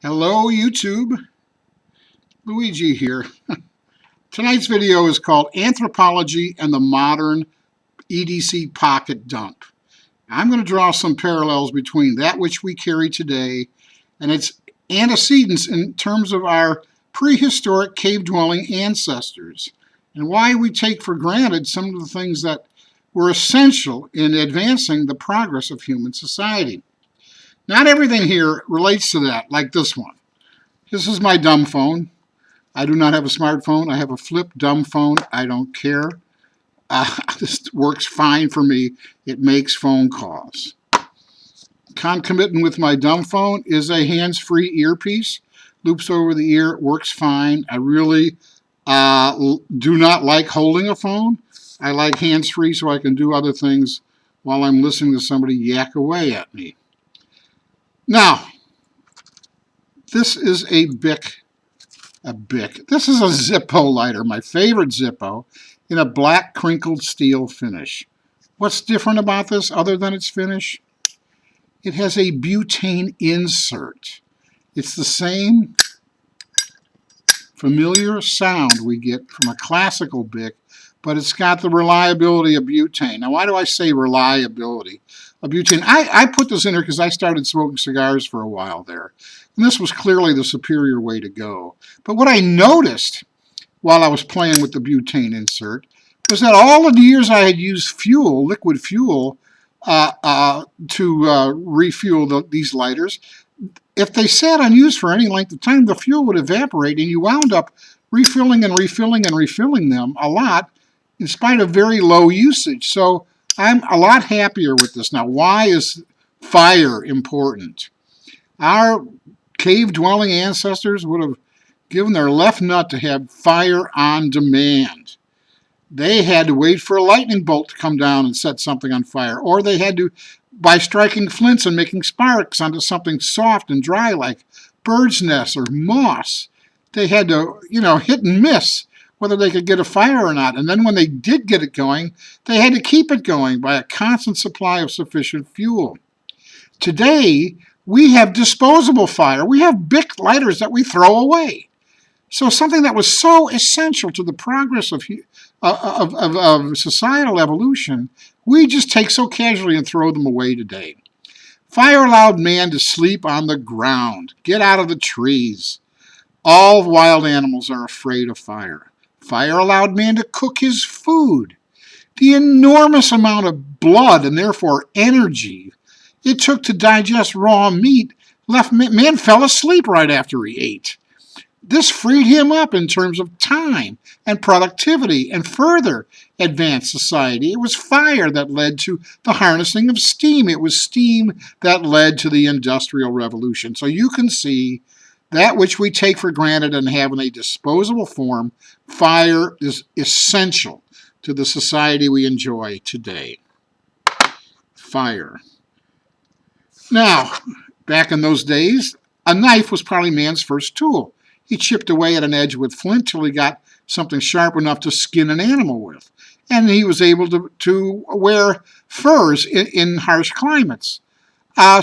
Hello YouTube, Luigi here. Tonight's video is called Anthropology and the Modern EDC Pocket Dump. I'm going to draw some parallels between that which we carry today and its antecedents in terms of our prehistoric cave-dwelling ancestors, and why we take for granted some of the things that were essential in advancing the progress of human society. Not everything here relates to that, like this one. This is my dumb phone. I do not have a smartphone. I have a flip dumb phone. I don't care. This works fine for me. It makes phone calls. Concomitant with my dumb phone is a hands-free earpiece. Loops over the ear. It works fine. I really do not like holding a phone. I like hands-free so I can do other things while I'm listening to somebody yak away at me. Now, this is a Bic. This is a Zippo lighter, my favorite Zippo, in a black crinkled steel finish. What's different about this other than its finish? It has a butane insert. It's the same familiar sound we get from a classical Bic, but it's got the reliability of butane. Now, why do I say reliability of butane? I put this in here because I started smoking cigars for a while there, and this was clearly the superior way to go. But what I noticed while I was playing with the butane insert was that all of the years I had used fuel, liquid fuel, to refuel these lighters, if they sat unused for any length of time, the fuel would evaporate, and you wound up refilling and refilling and refilling them a lot in spite of very low usage. So I'm a lot happier with this. Now, why is fire important? Our cave-dwelling ancestors would have given their left nut to have fire on demand. They had to wait for a lightning bolt to come down and set something on fire, or they had to, by striking flints and making sparks onto something soft and dry like bird's nests or moss, they had to, hit and miss whether they could get a fire or not. And then when they did get it going, they had to keep it going by a constant supply of sufficient fuel. Today, we have disposable fire. We have Bic lighters that we throw away. So something that was so essential to the progress of societal evolution, we just take so casually and throw them away today. Fire allowed man to sleep on the ground, get out of the trees. All wild animals are afraid of fire. Fire allowed man to cook his food. The enormous amount of blood and therefore energy it took to digest raw meat left man fell asleep right after he ate. This freed him up in terms of time and productivity and further advanced society. It was fire that led to the harnessing of steam. It was steam that led to the Industrial Revolution. So you can see that which we take for granted and have in a disposable form, fire is essential to the society we enjoy today. Fire. Now, back in those days, a knife was probably man's first tool. He chipped away at an edge with flint till he got something sharp enough to skin an animal with. And he was able to wear furs in harsh climates.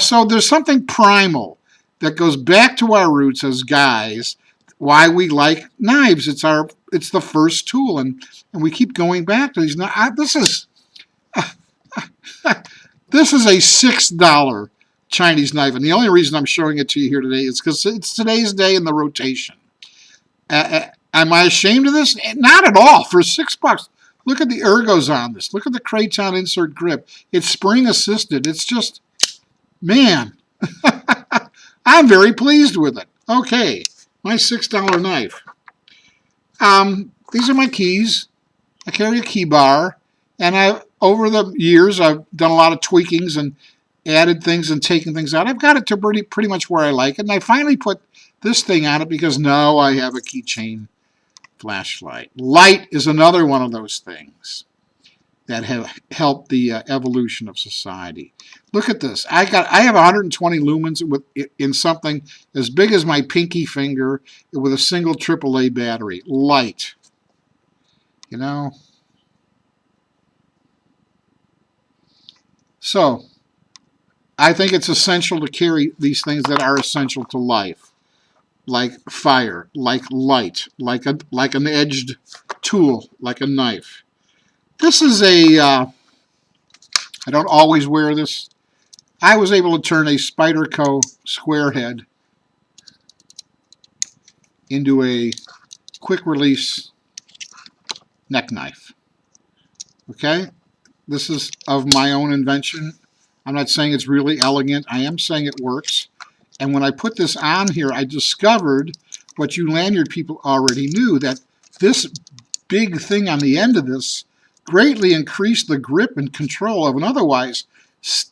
So there's something primal that goes back to our roots as guys, why we like knives. It's the first tool, and we keep going back to these. This is a $6 Chinese knife, and the only reason I'm showing it to you here today is because it's today's day in the rotation. Am I ashamed of this? Not at all. For $6, look at the ergos on this. Look at the Keychain insert grip. It's spring assisted. It's just, man, I'm very pleased with it. Okay, my $6 knife. These are my keys. I carry a key bar, and over the years I've done a lot of tweakings and added things and taken things out. I've got it to pretty much where I like it, and I finally put this thing on it because now I have a Keychain flashlight. Light is another one of those things that have helped the evolution of society. Look at this. I have 120 lumens in something as big as my pinky finger with a single AAA battery. Light. So I think it's essential to carry these things that are essential to life. like fire, like light, like an edged tool, like a knife. This is a, I don't always wear this. I was able to turn a Spyderco square head into a quick release neck knife. Okay? This is of my own invention. I'm not saying it's really elegant. I am saying it works. And when I put this on here, I discovered what you lanyard people already knew, that this big thing on the end of this greatly increased the grip and control of an otherwise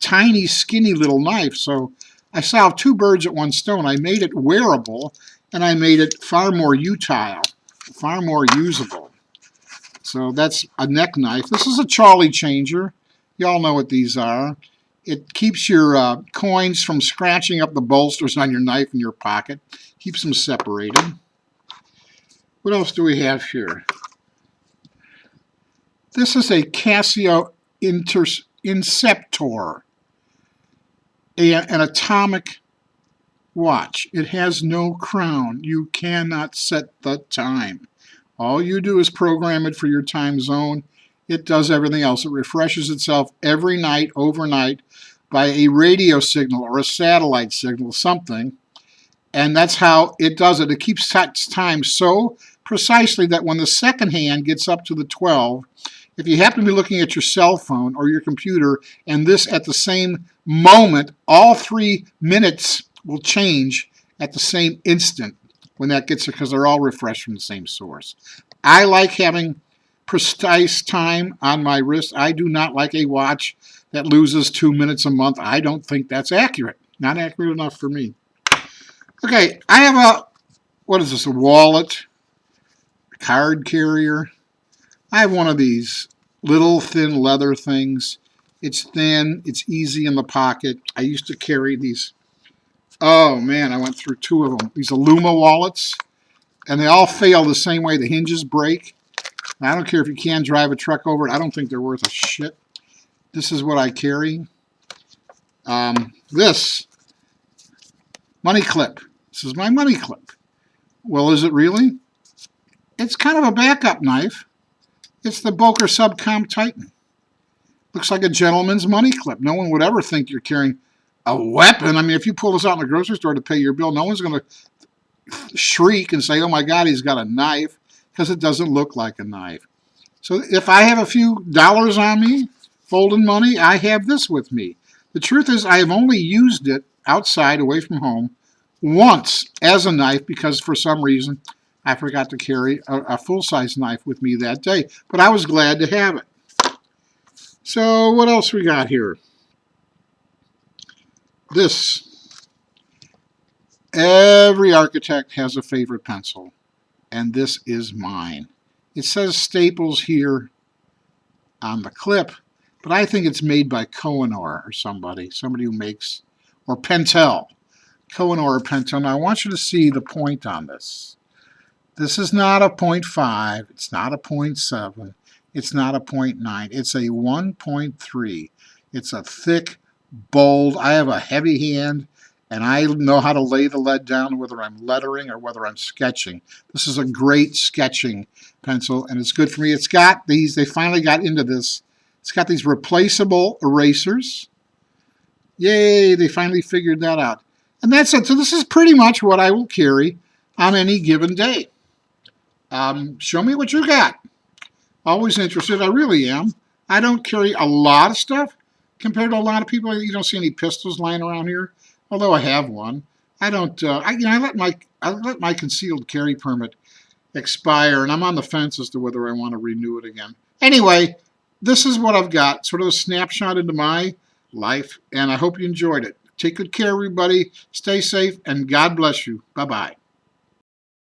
tiny, skinny little knife. So I solved two birds at one stone. I made it wearable, and I made it far more utile, far more usable. So that's a neck knife. This is a Charlie changer. You all know what these are. It keeps your coins from scratching up the bolsters on your knife in your pocket. Keeps them separated. What else do we have here? This is a Casio Inceptor, an atomic watch. It has no crown. You cannot set the time. All you do is program it for your time zone. It does everything else. It refreshes itself every night, overnight, by a radio signal or a satellite signal, something. And that's how it does it. It keeps time so precisely that when the second hand gets up to the 12, if you happen to be looking at your cell phone or your computer and this at the same moment, all 3 minutes will change at the same instant when that gets it, because they're all refreshed from the same source. I like having precise time on my wrist. I do not like a watch that loses 2 minutes a month. I don't think that's accurate. Not accurate enough for me. Okay, I have a, what is this, a wallet, card carrier. I have one of these little thin leather things. It's thin, it's easy in the pocket. I used to carry these, oh man, I went through 2 of them. These Illuma wallets, and they all fail the same way. The hinges break. I don't care if you can drive a truck over it. I don't think they're worth a shit. This is what I carry. This money clip. This is my money clip. Well, is it really? It's kind of a backup knife. It's the Boker Subcom Titan. Looks like a gentleman's money clip. No one would ever think you're carrying a weapon. I mean, if you pull this out in the grocery store to pay your bill, no one's going to shriek and say, oh my God, he's got a knife, because it doesn't look like a knife. So if I have a few dollars on me, folding money, I have this with me. The truth is I have only used it outside, away from home, once as a knife, because for some reason I forgot to carry a full-size knife with me that day. But I was glad to have it. So what else we got here? This. Every architect has a favorite pencil, and this is mine. It says Staples here on the clip, but I think it's made by Kohinoor or somebody who makes, or Pentel. Kohinoor or Pentel. Now I want you to see the point on this. This is not a 0.5, it's not a 0.7, it's not a 0.9, it's a 1.3. It's a thick, bold, I have a heavy hand, and I know how to lay the lead down, whether I'm lettering or whether I'm sketching. This is a great sketching pencil, and it's good for me. It's got these, they finally got into this, it's got these replaceable erasers. Yay, they finally figured that out. And that's it. So this is pretty much what I will carry on any given day. Show me what you got. Always interested. I really am. I don't carry a lot of stuff compared to a lot of people. You don't see any pistols lying around here, although I have one. I don't. I let my concealed carry permit expire, and I'm on the fence as to whether I want to renew it again. Anyway, this is what I've got. Sort of a snapshot into my life, and I hope you enjoyed it. Take good care, everybody. Stay safe, and God bless you. Bye-bye.